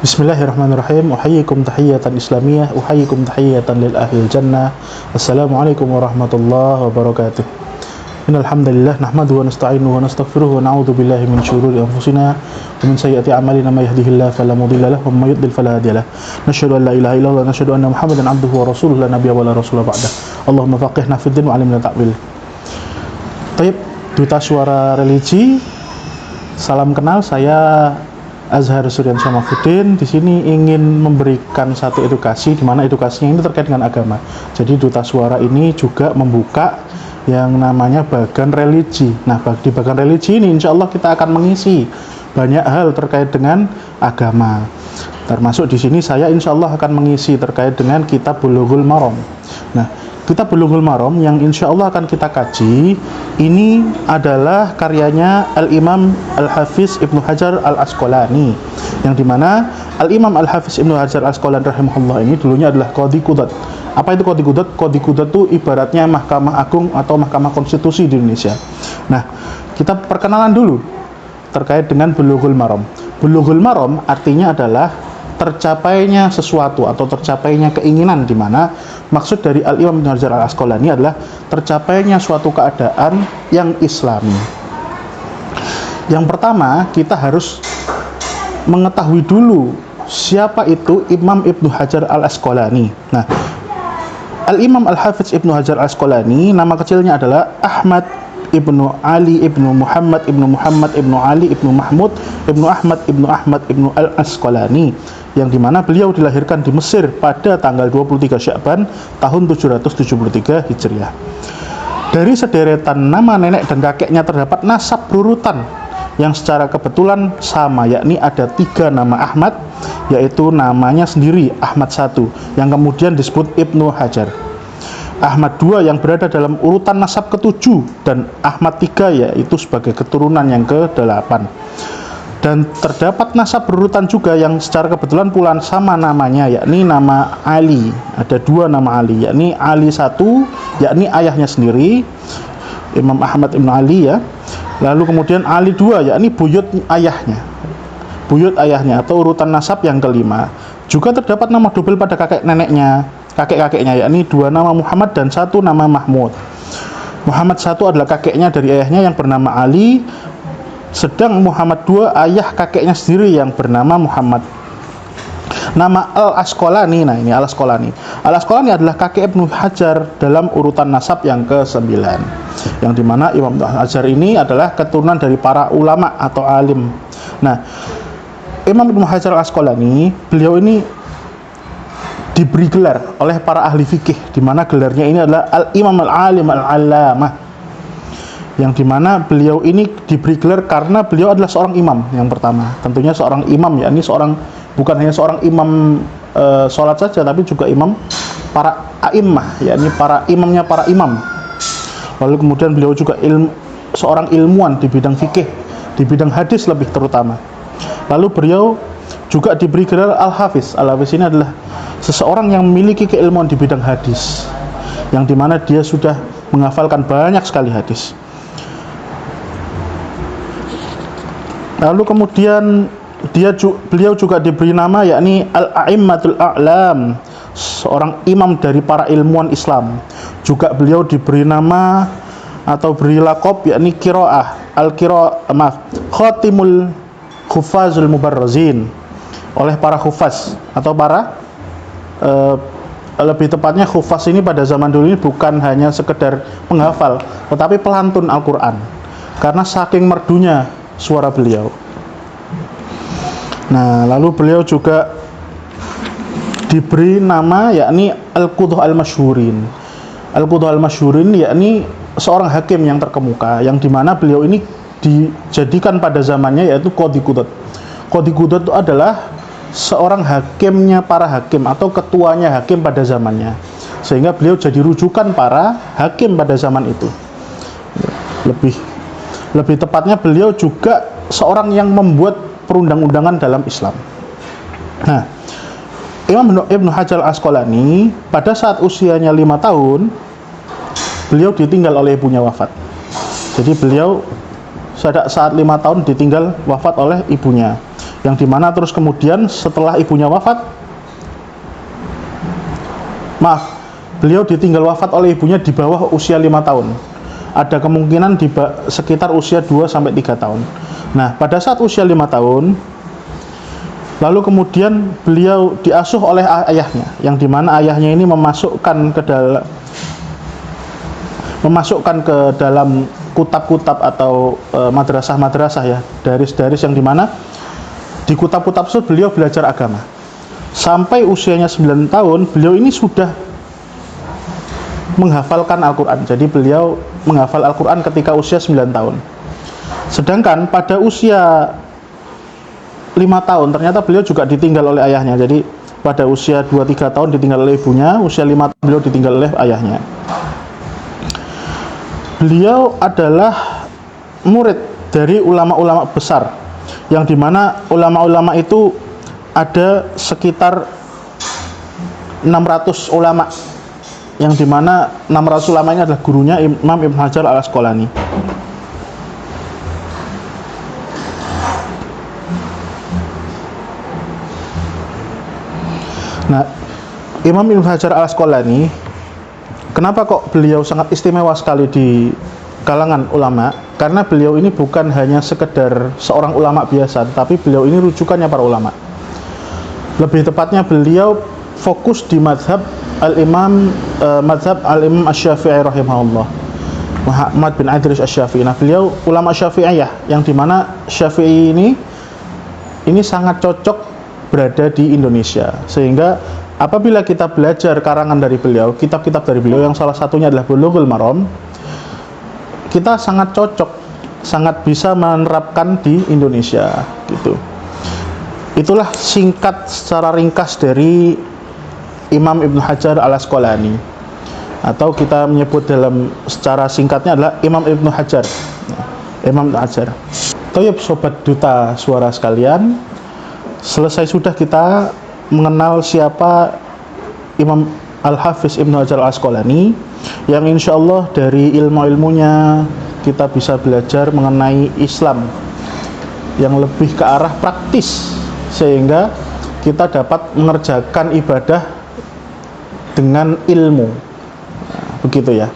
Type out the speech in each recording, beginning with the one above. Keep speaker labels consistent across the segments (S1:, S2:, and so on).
S1: Bismillahirrahmanirrahim. Uhayyikum tahiyyatan islamiyah, uhayyikum tahiyyatan lil ahlil jannah. Assalamualaikum warahmatullahi wabarakatuh. Innal hamdalillah nahmaduhu wa nasta'inuhu wa nastaghfiruhu wa na'udzu billahi min shururi anfusina wa min sayyiati a'malina may yahdihillahu fala mudilla lahu wa may yudlil fala hadiya lahu. Nasyhadu an la ilaha illallah wa nasyhadu anna Muhammadan 'abduhu wa rasuluhu la nabiyya wa la rasula ba'da. Allahumma faqihna fid din wa 'allimna ta'wil. Baik, Duta Suara Religi. Salam kenal, saya Azhar Suryan Syamafuddin. Di sini ingin memberikan satu edukasi, di mana edukasinya ini terkait dengan agama. Jadi Duta Suara ini juga membuka yang namanya bagan religi. Nah, di bagan religi ini insya Allah kita akan mengisi banyak hal terkait dengan agama. Termasuk di sini saya insya Allah akan mengisi terkait dengan Kitab Bulughul Maram. Nah, Kitab Bulughul Maram yang insya Allah akan kita kaji ini adalah karyanya Al-Imam Al-Hafiz Ibnu Hajar Al-Asqalani, yang dimana Al-Imam Al-Hafiz Ibnu Hajar Al-Asqalani rahimahullah ini dulunya adalah Qadhi Qudat. Apa itu Qadhi Qudat? Qadhi Qudat itu ibaratnya Mahkamah Agung atau Mahkamah Konstitusi di Indonesia. Nah, kita perkenalan dulu terkait dengan Bulughul Maram. Bulughul Maram artinya adalah tercapainya sesuatu atau tercapainya keinginan, di mana maksud dari Al-Imam Ibnu Hajar Al-Asqalani adalah tercapainya suatu keadaan yang islami. Yang pertama, kita harus mengetahui dulu siapa itu Imam Ibnu Hajar Al-Asqalani. Nah, Al-Imam Al-Hafiz Ibnu Hajar Al-Asqalani nama kecilnya adalah Ahmad Ibnu Ali Ibnu Muhammad Ibnu Muhammad Ibnu Ali Ibnu Mahmud Ibnu Ahmad Ibnu Al-Asqalani, yang dimana beliau dilahirkan di Mesir pada tanggal 23 Sya'ban tahun 773 Hijriah. Dari sederetan nama nenek dan kakeknya terdapat nasab berurutan yang secara kebetulan sama, yakni ada 3 nama Ahmad, yaitu namanya sendiri Ahmad 1 yang kemudian disebut Ibnu Hajar, Ahmad 2 yang berada dalam urutan nasab ke-7, dan Ahmad 3 yaitu sebagai keturunan yang ke-8. Dan terdapat nasab berurutan juga yang secara kebetulan pula sama namanya, yakni nama Ali. Ada 2 nama Ali, yakni Ali 1 yakni ayahnya sendiri Imam Ahmad Ibn Ali ya. Lalu kemudian Ali 2 yakni buyut ayahnya atau urutan nasab yang ke-5. Juga terdapat nama double pada kakek-kakeknya, yakni 2 nama Muhammad dan 1 nama Mahmud. Muhammad 1 adalah kakeknya dari ayahnya yang bernama Ali, sedang Muhammad 2 ayah kakeknya sendiri yang bernama Muhammad. Nama Al-Asqalani, nah ini Al-Asqalani. Al-Asqalani adalah kakek Ibnu Hajar dalam urutan nasab yang ke-9. Yang dimana Imam Hajar ini adalah keturunan dari para ulama atau alim. Nah, Imam Ibnu Hajar Al-Asqalani, beliau ini diberi gelar oleh para ahli fikih, di mana gelarnya ini adalah Al-Imam Al-Alim Al-Allamah, yang dimana beliau ini diberi gelar karena beliau adalah seorang imam. Yang pertama, tentunya seorang imam, yakni bukan hanya seorang imam sholat saja, tapi juga imam para a'immah, yakni para imamnya para imam. Lalu kemudian beliau juga seorang ilmuwan di bidang fikih, di bidang hadis lebih terutama. Lalu beliau juga diberi gelar Al-Hafiz. Al-Hafiz ini adalah seseorang yang memiliki keilmuan di bidang hadis, yang dimana dia sudah menghafalkan banyak sekali hadis. Lalu kemudian beliau juga diberi nama, yakni Al-A'immatul A'lam, seorang imam dari para ilmuwan Islam. Juga beliau diberi nama atau beri laqab, yakni Khatimul Khufazul Mubarrazin, oleh para khufaz atau para lebih tepatnya khufaz ini pada zaman dulu ini bukan hanya sekedar penghafal, tetapi pelantun Al-Quran, karena saking merdunya suara beliau. Nah, lalu beliau juga diberi nama, yakni Al-Qudhah Al-Masyhurin. Al-Qudhah Al-Masyhurin yakni seorang hakim yang terkemuka, yang dimana beliau ini dijadikan pada zamannya yaitu Qadhi Qudat. Qadhi Qudat itu adalah seorang hakimnya para hakim atau ketuanya hakim pada zamannya, sehingga beliau jadi rujukan para hakim pada zaman itu. Lebih tepatnya beliau juga seorang yang membuat perundang-undangan dalam Islam. Nah, Imam Ibnu Hajar Al-Asqalani pada saat usianya 5 tahun beliau ditinggal oleh ibunya wafat. Jadi beliau saat 5 tahun ditinggal wafat oleh ibunya. yang dimana terus kemudian setelah ibunya wafat, beliau ditinggal wafat oleh ibunya di bawah usia 5 tahun. Ada kemungkinan di sekitar usia 2-3 tahun. Nah, pada saat usia 5 tahun, lalu kemudian beliau diasuh oleh ayahnya, yang dimana ayahnya ini memasukkan ke dalam kutab-kutab atau madrasah-madrasah ya, daris-daris, yang dimana di kutab-kutab tersebut beliau belajar agama. Sampai usianya 9 tahun, beliau ini sudah menghafalkan Al-Quran. Jadi beliau menghafal Al-Quran ketika usia 9 tahun. Sedangkan pada usia 5 tahun, ternyata beliau juga ditinggal oleh ayahnya. Jadi pada usia 2-3 tahun ditinggal oleh ibunya, usia 5 tahun beliau ditinggal oleh ayahnya. Beliau adalah murid dari ulama-ulama besar, yang dimana ulama-ulama itu ada sekitar 600 ulama, yang dimana 600 ulama ini adalah gurunya Imam Ibnu Hajar Al-Asqalani. Nah, Imam Ibnu Hajar Al-Asqalani, kenapa kok beliau sangat istimewa sekali di kalangan ulama? Karena beliau ini bukan hanya sekedar seorang ulama biasa, tapi beliau ini rujukannya para ulama. Lebih tepatnya beliau fokus di madhab Al-Imam Asy-Syafi'i rahimahullah, Muhammad bin Idris Asy-Syafi'i. Nah, beliau ulama Syafi'iyah, yang dimana Syafi'i ini sangat cocok berada di Indonesia, sehingga apabila kita belajar karangan dari beliau, kitab-kitab dari beliau, yang salah satunya adalah Bulughul Maram, kita sangat cocok, sangat bisa menerapkan di Indonesia gitu. Itulah singkat secara ringkas dari Imam Ibnu Hajar Al-Asqalani, atau kita menyebut dalam secara singkatnya adalah Imam Ibnu Hajar. Imam Ibnu Hajar. Toyib sobat duta suara sekalian, selesai sudah kita mengenal siapa Imam Al-Hafiz Ibnu Hajar Al-Asqalani, yang insya Allah dari ilmu-ilmunya kita bisa belajar mengenai Islam yang lebih ke arah praktis, sehingga kita dapat mengerjakan ibadah dengan ilmu. Nah, begitu ya.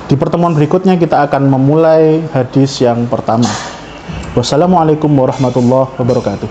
S1: Di pertemuan berikutnya kita akan memulai hadis yang pertama. Wassalamualaikum warahmatullahi wabarakatuh.